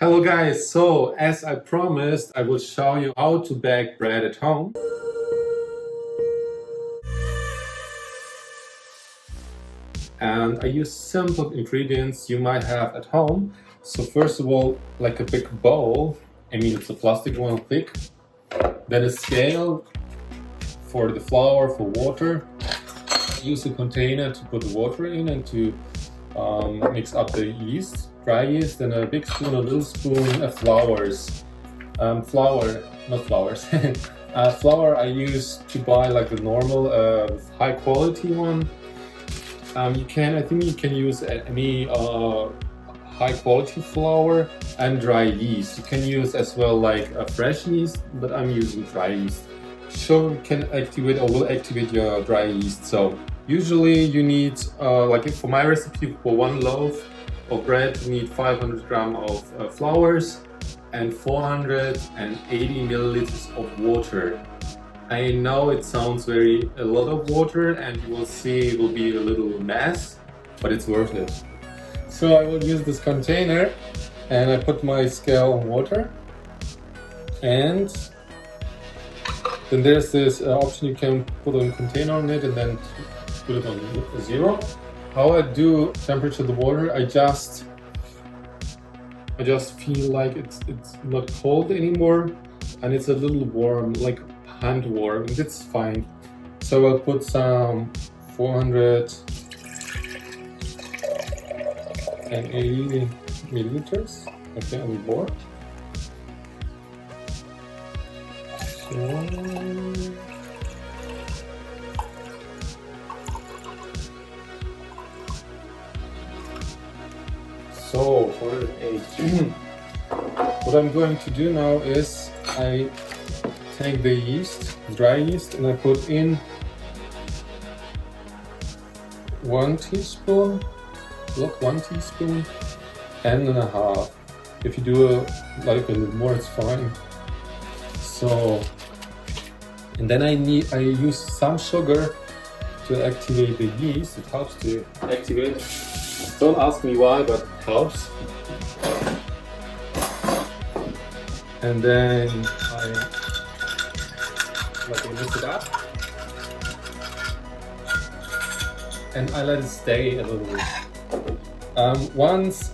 Hello guys, so as I promised, I will show you how to bake bread at home. And I use simple ingredients you might have at home. So first of all, like a big bowl, it's a plastic one, thick. Then a scale for the flour, for water. Use a container to put the water in and to mix up the yeast, dry yeast, and a big spoon, a little spoon of flours. Flour I use to buy like the normal high quality one. I think you can use any high quality flour and dry yeast. You can use as well like a fresh yeast, but I'm using dry yeast. So you can activate or will activate your dry yeast. So usually you need, for my recipe, for 1 loaf of bread, you need 500 grams of flours and 480 milliliters of water. I know it sounds a lot of water, and you will see it will be a little mess, but it's worth it. So I will use this container and I put my scale on water, and then there's this option you can put a container on it and then put it on 0. How I do temperature of the water, I just feel like it's not cold anymore and it's a little warm, like hand warm, and it's fine. So I'll put some 480 milliliters, okay, on the board. So 480. What I'm going to do now is I take the yeast, dry yeast, and I put in 1 teaspoon, look, 1 teaspoon and a half. If you do a little more, it's fine. So, and then I use some sugar to activate the yeast. It helps to activate. Don't ask me why, but it helps. And then I mix it up, and I let it stay a little bit. Once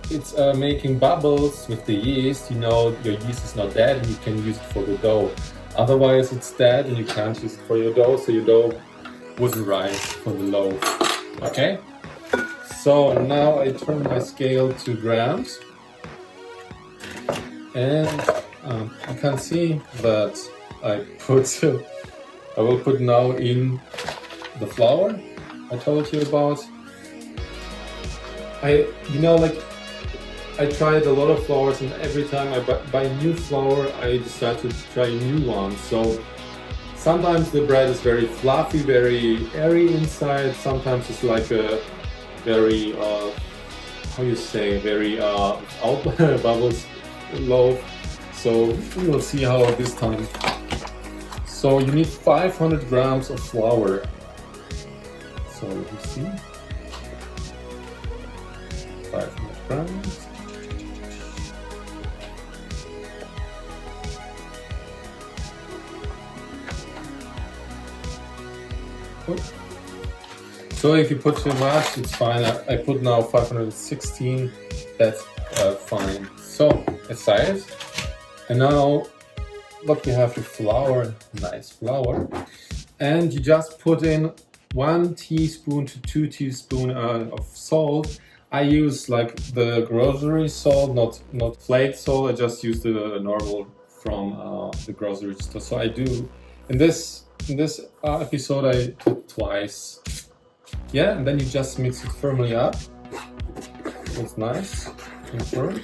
it's making bubbles with the yeast, you know your yeast is not dead and you can use it for the dough. Otherwise it's dead and you can't use it for your dough, so your dough wouldn't rise for the loaf. Okay? So now I turn my scale to grams, and you can see that I will put now in the flour I told you about. I tried a lot of flours, and every time I buy new flour, I decide to try a new one. So sometimes the bread is very fluffy, very airy inside. Sometimes it's like a very, out bubbles loaf. So we will see how this time. So you need 500 grams of flour. So you see, 500 grams. So if you put too much, it's fine. I put now 516. That's fine. So aside, and now look, you have your flour, nice flour, and you just put in 1 teaspoon to 2 teaspoons of salt. I use like the grocery salt, not flake salt. I just use the normal from the grocery store. So I do in this episode I put twice. Yeah, and then you just mix it firmly up. It's nice and firm.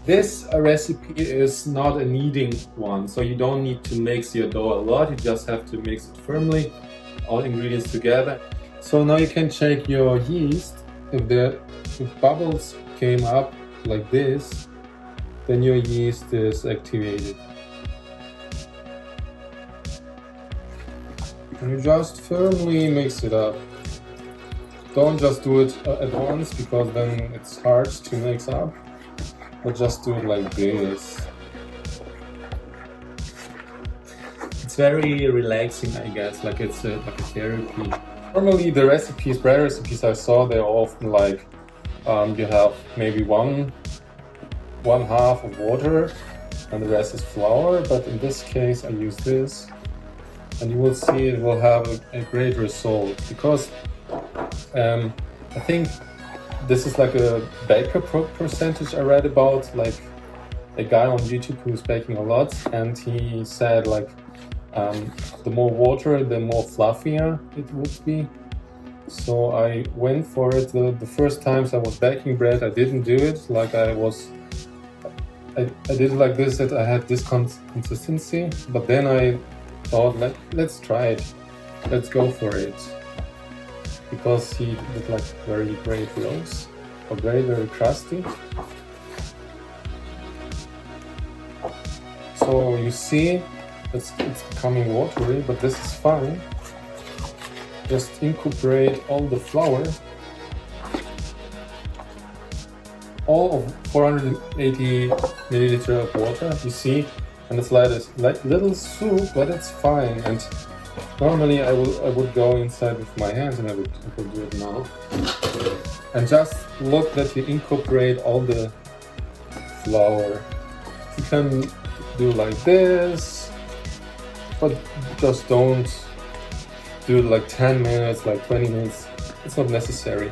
This recipe is not a kneading one, so you don't need to mix your dough a lot. You just have to mix it firmly, all ingredients together. So now you can check your yeast. If bubbles came up like this, then your yeast is activated. And you just firmly mix it up. Don't just do it at once, because then it's hard to mix up. but just do it like this. It's very relaxing, I guess, like it's like a therapy. Normally the recipes, bread recipes I saw, they're often like you have maybe one half of water and the rest is flour, but in this case I use this, and you will see it will have a great result, because I think this is like a baker percentage I read about, like a guy on YouTube who's baking a lot, and he said like the more water, the more fluffier it would be. So I went for it. The first times I was baking bread, I didn't do it like I did it like this, that I had this consistency, but then I thought, let's try it, let's go for it, because he did like very great loaves, or very crusty. So you see, it's becoming watery, but this is fine. Just incorporate all the flour, all of 480 milliliter of water, you see, and it's like little soup, but it's fine. And normally I would go inside with my hands, and I would do it now. And just look that you incorporate all the flour. You can do like this, but just don't do it like 10 minutes, like 20 minutes. It's not necessary.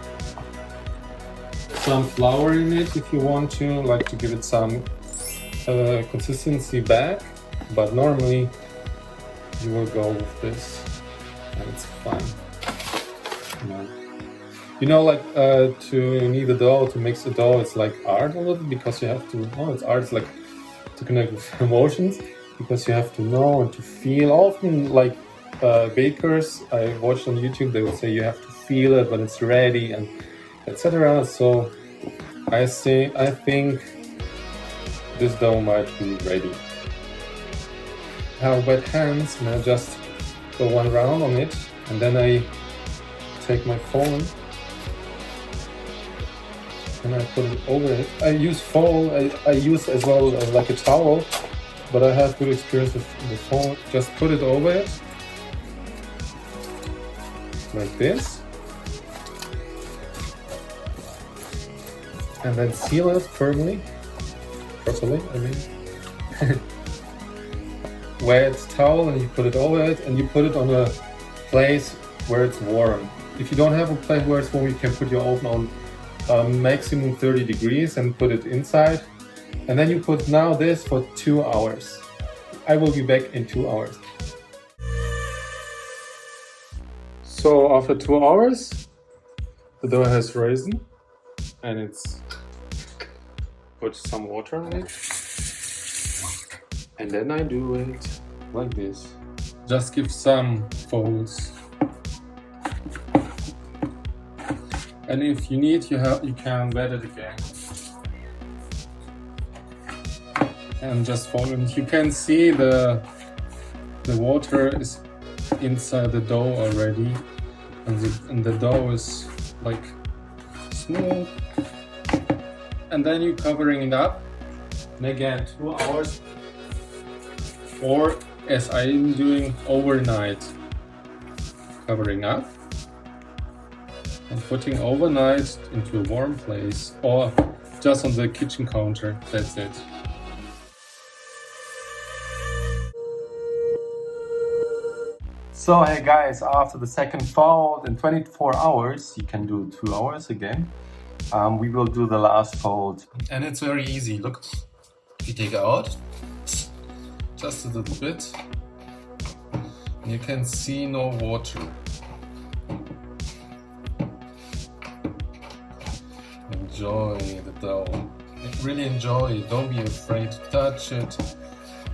Some flour in it if you want to, like to give it some consistency back, but normally you will go with this, and it's fine. You know, like to knead the dough, to mix the dough, it's like art a little, because you have to, it's art, it's like to connect with emotions, because you have to know and to feel. Often like bakers I watched on YouTube, they will say you have to feel it when it's ready, and etc. So I think this dough might be ready. I have wet hands, and I just go one round on it, and then I take my phone and I put it over it. I use foil, I use as well like a towel, but I have good experience with the foil. Just put it over it like this, and then seal it properly, I mean. Wet towel, and you put it over it, and you put it on a place where it's warm. If you don't have a place where it's warm, you can put your oven on maximum 30 degrees and put it inside. And then you put now this for 2 hours. I will be back in 2 hours. So after 2 hours, the dough has risen, and it's put some water on it. And then I do it like this. Just give some folds. And if you need, you can wet it again. And just fold it. You can see the water is inside the dough already, and the dough is like smooth. And then you're covering it up, and again 2 hours. Or as I am doing, overnight, covering up and putting overnight into a warm place, or just on the kitchen counter. That's it. So hey guys, after the second fold in 24 hours, you can do 2 hours again. We will do the last fold, and it's very easy. Look, you take out just a little bit, and you can see no water. Enjoy the dough. Really enjoy it. Don't be afraid to touch it.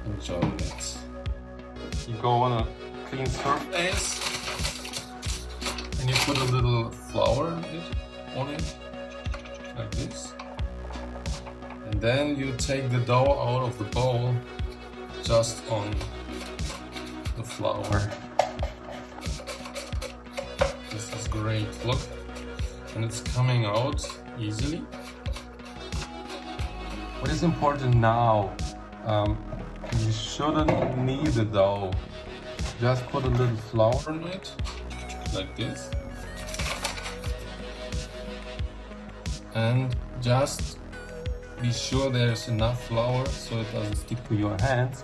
Enjoy it. You go on a clean surface, and you put a little flour on it, like this. And then you take the dough out of the bowl, just on the flour. This is great, look, and it's coming out easily. What is important now, you shouldn't knead the dough. Just put a little flour on it, like this. And just be sure there's enough flour so it doesn't stick to your hands.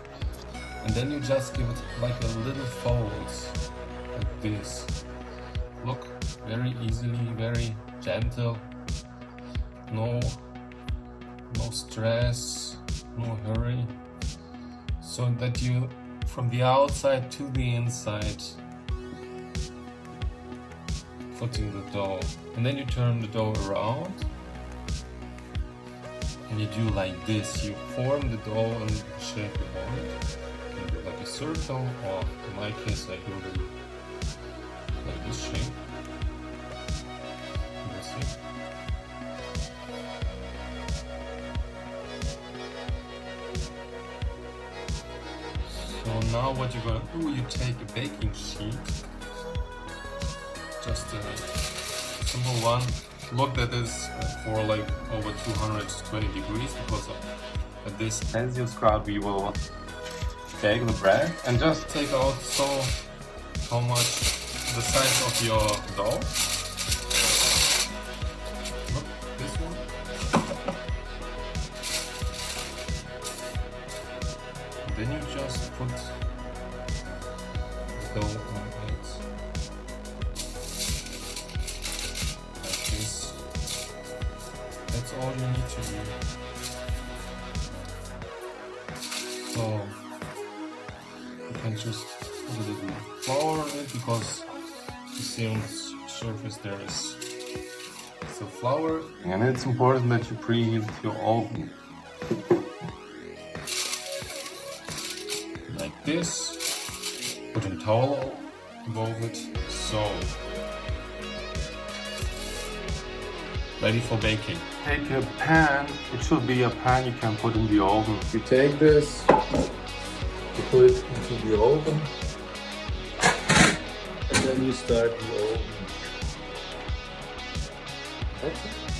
And then you just give it like a little folds, like this. Look, very easily, very gentle. No stress, no hurry. So that you, from the outside to the inside, putting the dough. And then you turn the dough around. And you do like this, you form the dough in the shape you want. You do like a circle, or in my case I do it like this shape. You see? So now what you're gonna do, you take a baking sheet, just a simple one. Look, that is for like over 220 degrees, because at this pencil scrub we will bake the bread, and just take out how much the size of your dough. Look, this one. And then you just put the dough on it. That's all you need to do. So you can just put a little flour on it, because you see on the surface there is still flour. And it's important that you preheat your oven. Like this. Put a towel above it. So ready for baking. Take a pan, it should be a pan you can put in the oven. You take this, you put it into the oven, and then you start the oven.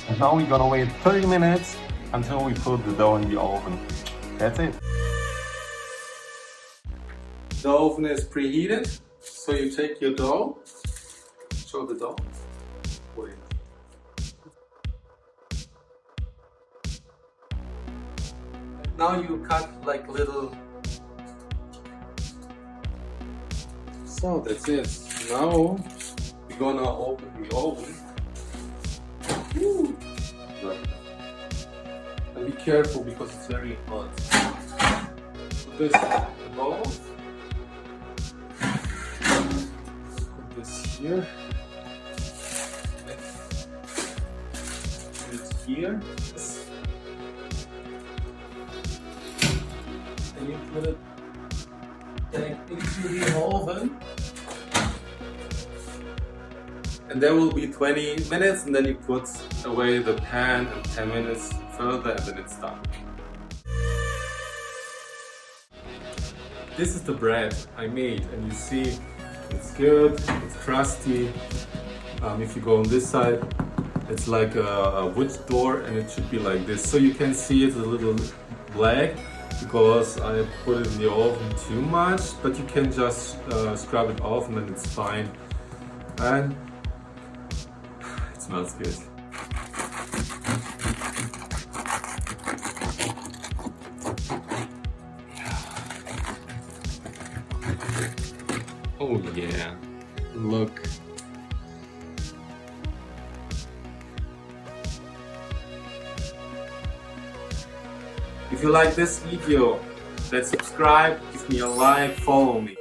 And now we're gonna wait 30 minutes until we put the dough in the oven. That's it. The oven is preheated, so you take your dough, show the dough, put it. Now you cut like little. So that's it. Now we're gonna open the oven. Woo. And be careful because it's very hot. Put this in the bowl. Put this here. Put it here. And you put it back into the oven. And there will be 20 minutes, and then you put away the pan, and 10 minutes further, and then it's done. This is the bread I made, and you see it's good, it's crusty. If you go on this side, it's like a wood door, and it should be like this. So you can see it's a little black, because I put it in the oven too much, but you can just scrub it off and then it's fine. And it smells good. Oh yeah, look. If you like this video, then subscribe, give me a like, follow me.